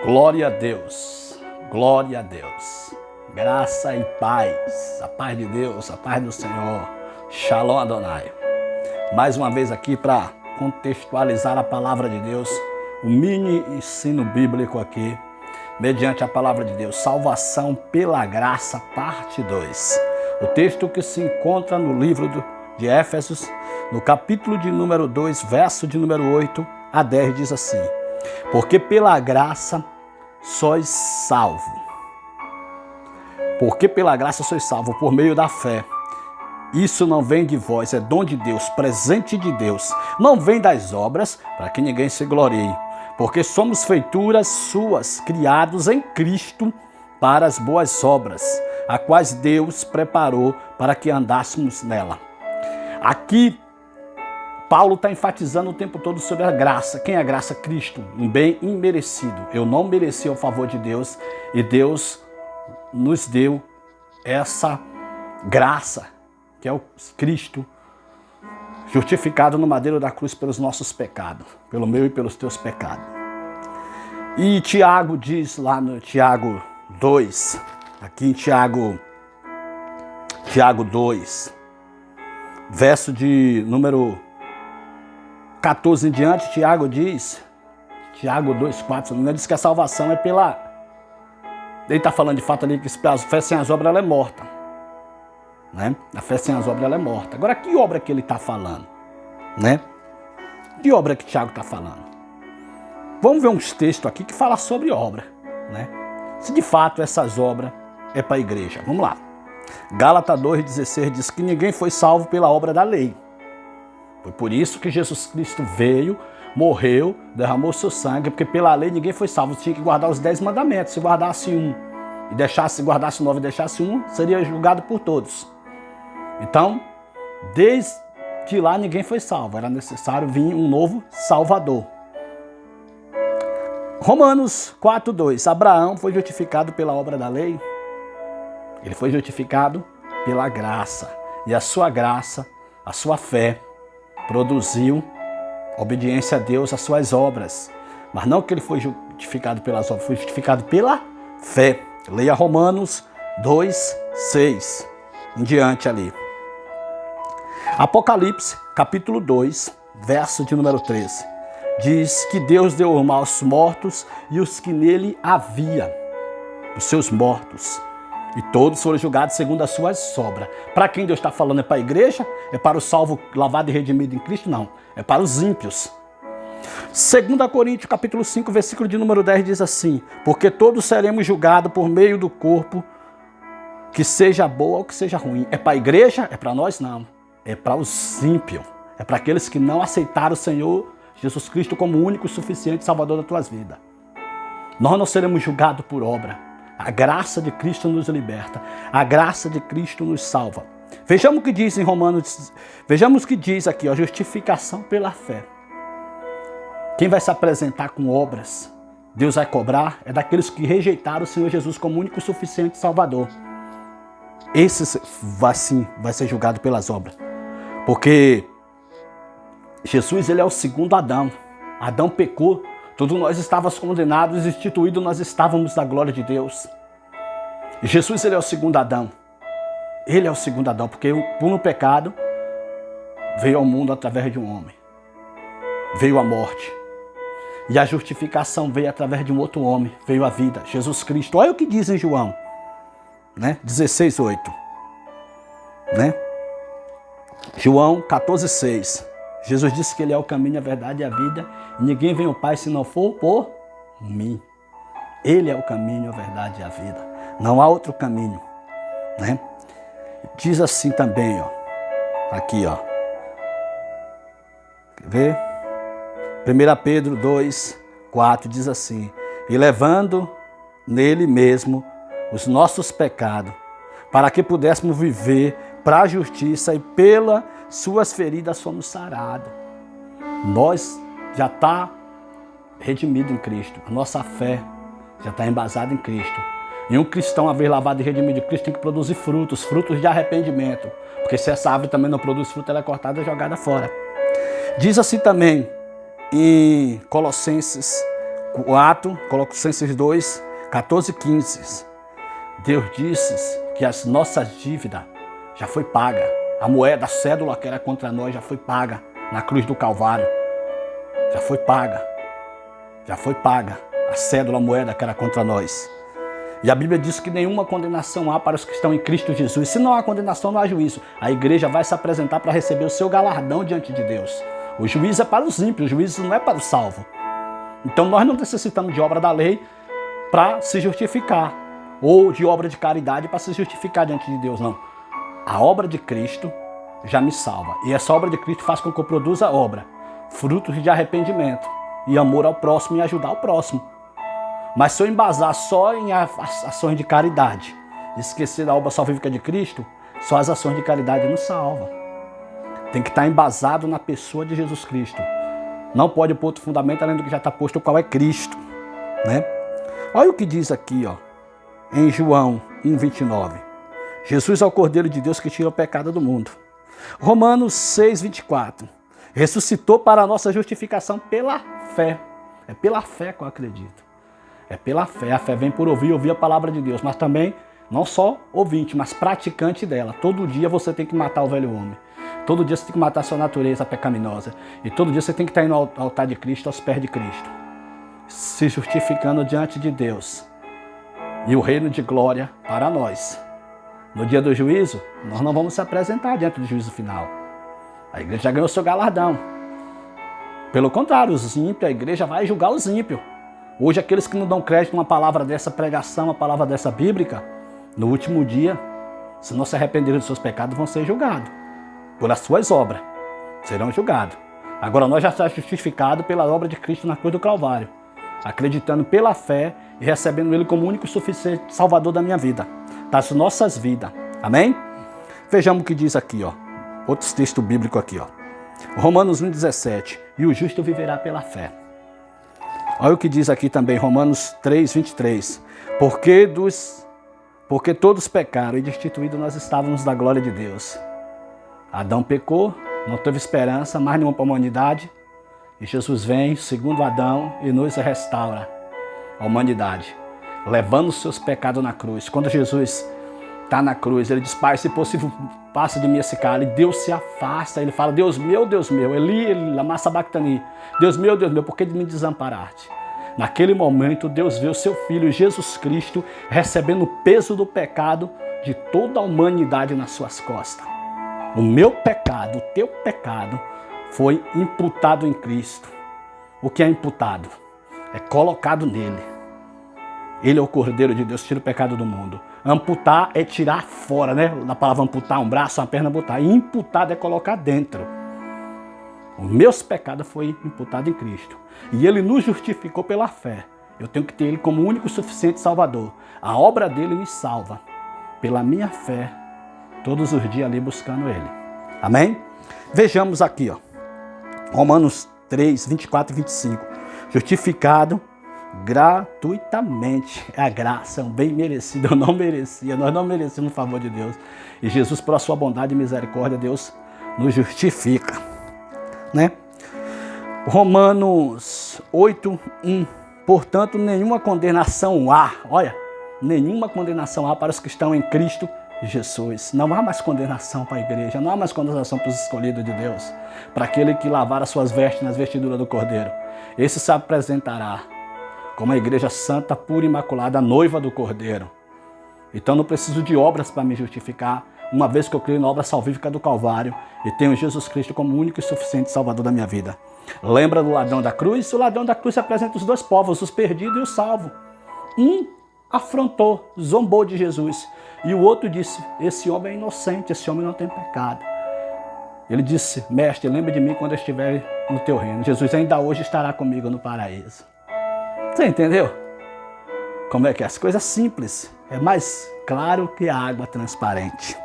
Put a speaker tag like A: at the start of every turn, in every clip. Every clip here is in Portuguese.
A: Glória a Deus, glória a Deus, graça e paz, a paz de Deus, a paz do Senhor, Shalom Adonai. Mais uma vez aqui para contextualizar a palavra de Deus, o mini ensino bíblico aqui, mediante a palavra de Deus, salvação pela graça, parte 2. O texto que se encontra no livro de Éfesos, no capítulo de número 2, verso de número 8 a 10, diz assim: porque pela graça sois salvo. Porque pela graça sois salvo por meio da fé. Isso não vem de vós, é dom de Deus, presente de Deus. Não vem das obras, para que ninguém se glorie. Porque somos feituras suas, criados em Cristo para as boas obras, a quais Deus preparou para que andássemos nela. Aqui, Paulo está enfatizando o tempo todo sobre a graça. Quem é a graça? Cristo, um bem imerecido. Eu não mereci o favor de Deus e Deus nos deu essa graça, que é o Cristo, justificado no madeiro da cruz pelos nossos pecados, pelo meu e pelos teus pecados. E Tiago diz lá no Tiago 2, aqui em Tiago 2, verso de número 14 em diante, Tiago diz, Tiago 2,4, se não me engano, diz que a salvação é pela... Ele está falando de fato ali que a fé sem as obras ela é morta. Né? A fé sem as obras ela é morta. Agora, que obra que ele está falando? Né? Que obra que Tiago está falando? Vamos ver uns textos aqui que falam sobre obra. Né? Se de fato essas obras é para a igreja. Vamos lá. Gálatas 2,16 diz que ninguém foi salvo pela obra da lei. Foi por isso que Jesus Cristo veio, morreu, derramou seu sangue, porque pela lei ninguém foi salvo. Tinha que guardar os 10 mandamentos. Se guardasse um e guardasse 9 e deixasse um, seria julgado por todos. Então, desde lá ninguém foi salvo. Era necessário vir um novo Salvador. Romanos 4,2. Abraão foi justificado pela obra da lei. Ele foi justificado pela graça. E a sua graça, a sua fé, produziu obediência a Deus, as suas obras. Mas não que ele foi justificado pelas obras, foi justificado pela fé. Leia Romanos 2,6 em diante ali. Apocalipse, capítulo 2, verso de número 13. Diz que Deus deu alma aos mortos e os que nele havia, os seus mortos. E todos foram julgados segundo as suas obras. Para quem Deus está falando? É para a igreja? É para o salvo, lavado e redimido em Cristo? Não. É para os ímpios. 2 Coríntios, capítulo 5, versículo de número 10 diz assim: porque todos seremos julgados por meio do corpo, que seja boa ou que seja ruim. É para a igreja? É para nós? Não. É para os ímpios. É para aqueles que não aceitaram o Senhor Jesus Cristo como o único e suficiente Salvador das tuas vidas. Nós não seremos julgados por obra. A graça de Cristo nos liberta. A graça de Cristo nos salva. Vejamos o que diz em Romanos. Vejamos o que diz aqui, ó, justificação pela fé. Quem vai se apresentar com obras, Deus vai cobrar, é daqueles que rejeitaram o Senhor Jesus como único e suficiente Salvador. Esse vai ser julgado pelas obras. Porque Jesus, ele é o segundo Adão. Adão pecou. Todos nós estávamos condenados, instituídos, nós estávamos da glória de Deus. E Jesus, ele é o segundo Adão. Ele é o segundo Adão, porque por um pecado veio ao mundo através de um homem. Veio a morte. E a justificação veio através de um outro homem. Veio a vida, Jesus Cristo. Olha o que diz em João, né? 16,8. Né? João 14,6. Jesus disse que ele é o caminho, a verdade e a vida. E ninguém vem ao Pai se não for por mim. Ele é o caminho, a verdade e a vida. Não há outro caminho. Né? Diz assim também, ó. Aqui, ó. Quer ver? 1 Pedro 2,4 diz assim: e levando nele mesmo os nossos pecados, para que pudéssemos viver para a justiça, e pelas suas feridas fomos sarados. Nós já está redimido em Cristo. A nossa fé já está embasada em Cristo. E um cristão, uma vez lavado e redimido em Cristo, tem que produzir frutos de arrependimento. Porque se essa árvore também não produz fruto, ela é cortada e jogada fora. Diz assim também em Colossenses Colossenses 2, 14 e 15. Deus disse que as nossas dívidas já foi paga. A moeda, a cédula que era contra nós já foi paga na cruz do Calvário. Já foi paga. Já foi paga a cédula, a moeda que era contra nós. E a Bíblia diz que nenhuma condenação há para os que estão em Cristo Jesus. Se não há condenação, não há juízo. A igreja vai se apresentar para receber o seu galardão diante de Deus. O juízo é para os ímpios, o juízo não é para o salvo. Então nós não necessitamos de obra da lei para se justificar, ou de obra de caridade para se justificar diante de Deus, não. A obra de Cristo já me salva. E essa obra de Cristo faz com que eu produza obra, frutos de arrependimento e amor ao próximo e ajudar o próximo. Mas se eu embasar só em ações de caridade, esquecer da obra salvífica de Cristo, só as ações de caridade não salvam. Tem que estar embasado na pessoa de Jesus Cristo. Não pode pôr outro fundamento além do que já está posto, o qual é Cristo, né? Olha o que diz aqui, ó, em João 1,29. Jesus é o Cordeiro de Deus que tira o pecado do mundo. Romanos 6,24. Ressuscitou para a nossa justificação pela fé. É pela fé que eu acredito. É pela fé. A fé vem por ouvir a palavra de Deus. Mas também, não só ouvinte, mas praticante dela. Todo dia você tem que matar o velho homem. Todo dia você tem que matar a sua natureza pecaminosa. E todo dia você tem que estar indo ao altar de Cristo, aos pés de Cristo. Se justificando diante de Deus. E o reino de glória para nós. No dia do juízo, nós não vamos se apresentar diante do juízo final. A igreja já ganhou seu galardão. Pelo contrário, os ímpios, a igreja vai julgar os ímpios. Hoje, aqueles que não dão crédito a uma palavra dessa pregação, uma palavra dessa bíblica, no último dia, se não se arrependerem dos seus pecados, vão ser julgados. Pelas suas obras, serão julgados. Agora, nós já estamos justificados pela obra de Cristo na cruz do Calvário, acreditando pela fé e recebendo Ele como único e suficiente Salvador da minha vida, das nossas vidas. Amém? Vejamos o que diz aqui, ó. Outro texto bíblico aqui, ó. Romanos 1,17. E o justo viverá pela fé. Olha o que diz aqui também, Romanos 3,23. Porque todos pecaram e destituídos nós estávamos da glória de Deus. Adão pecou, não teve esperança, mais nenhuma para a humanidade. E Jesus vem, segundo Adão, e nos restaura a humanidade, levando os seus pecados na cruz. Quando Jesus está na cruz, ele diz: Pai, se possível, passa de mim esse cálice. Deus se afasta, ele fala: Deus meu, Eli, lama sabachthani. Deus meu, por que me desamparaste? Naquele momento, Deus vê o seu Filho, Jesus Cristo, recebendo o peso do pecado de toda a humanidade nas suas costas. O meu pecado, o teu pecado, foi imputado em Cristo. O que é imputado? É colocado nele. Ele é o Cordeiro de Deus, tira o pecado do mundo. Amputar é tirar fora, né? Na palavra amputar, um braço, uma perna, botar. E imputado é colocar dentro. Os meus pecados foi imputado em Cristo. E ele nos justificou pela fé. Eu tenho que ter ele como único e suficiente Salvador. A obra dele me salva. Pela minha fé, todos os dias ali buscando ele. Amém? Vejamos aqui, ó. Romanos 3, 24 e 25. Justificado gratuitamente. É a graça, é um bem merecido. Eu não merecia, nós não merecemos o favor de Deus. E Jesus, por sua bondade e misericórdia, Deus nos justifica. Né? Romanos 8, 1. Portanto, nenhuma condenação há. Olha, nenhuma condenação há para os que estão em Cristo Jesus. Não há mais condenação para a igreja, não há mais condenação para os escolhidos de Deus, para aquele que lavar as suas vestes nas vestiduras do Cordeiro. Esse se apresentará como a igreja santa, pura e imaculada, a noiva do Cordeiro. Então não preciso de obras para me justificar, uma vez que eu creio na obra salvífica do Calvário e tenho Jesus Cristo como único e suficiente Salvador da minha vida. Lembra do ladrão da cruz? O ladrão da cruz apresenta os dois povos, os perdidos e os salvos. Um afrontou, zombou de Jesus. E o outro disse: esse homem é inocente, esse homem não tem pecado. Ele disse: mestre, lembra de mim quando eu estiver no teu reino. Jesus ainda hoje estará comigo no paraíso. Você entendeu? Como é que é? As coisas simples. É mais claro que a água transparente.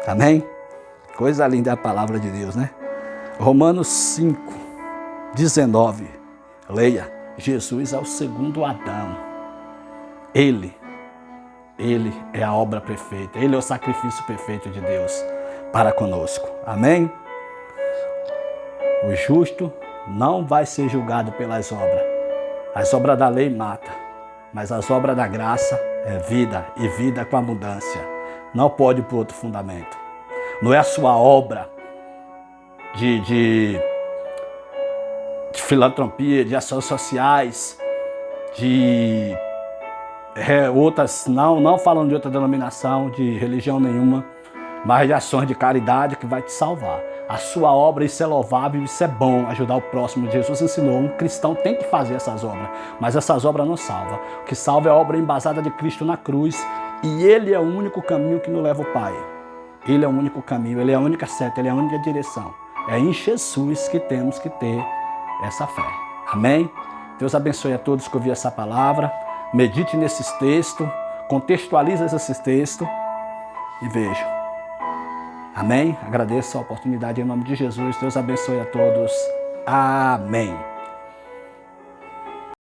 A: Amém? Coisa linda é a palavra de Deus, né? Romanos 5, 19. Leia. Jesus é o segundo Adão. Ele é a obra perfeita. Ele é o sacrifício perfeito de Deus para conosco. Amém? O justo não vai ser julgado pelas obras. As obras da lei matam, mas as obras da graça é vida, e vida com abundância. Não pode ir para outro fundamento. Não é a sua obra de filantropia, de ações sociais, de outras, não falando de outra denominação, de religião nenhuma, mas de ações de caridade que vai te salvar. A sua obra, isso é louvável, isso é bom, ajudar o próximo. Jesus ensinou, um cristão tem que fazer essas obras, mas essas obras não salvam. O que salva é a obra embasada de Cristo na cruz, e Ele é o único caminho que nos leva ao Pai. Ele é o único caminho, Ele é a única seta, Ele é a única direção. É em Jesus que temos que ter essa fé. Amém? Deus abençoe a todos que ouviram essa palavra. Medite nesses textos, contextualize esses textos e veja. Amém? Agradeço a oportunidade em nome de Jesus. Deus abençoe a todos. Amém.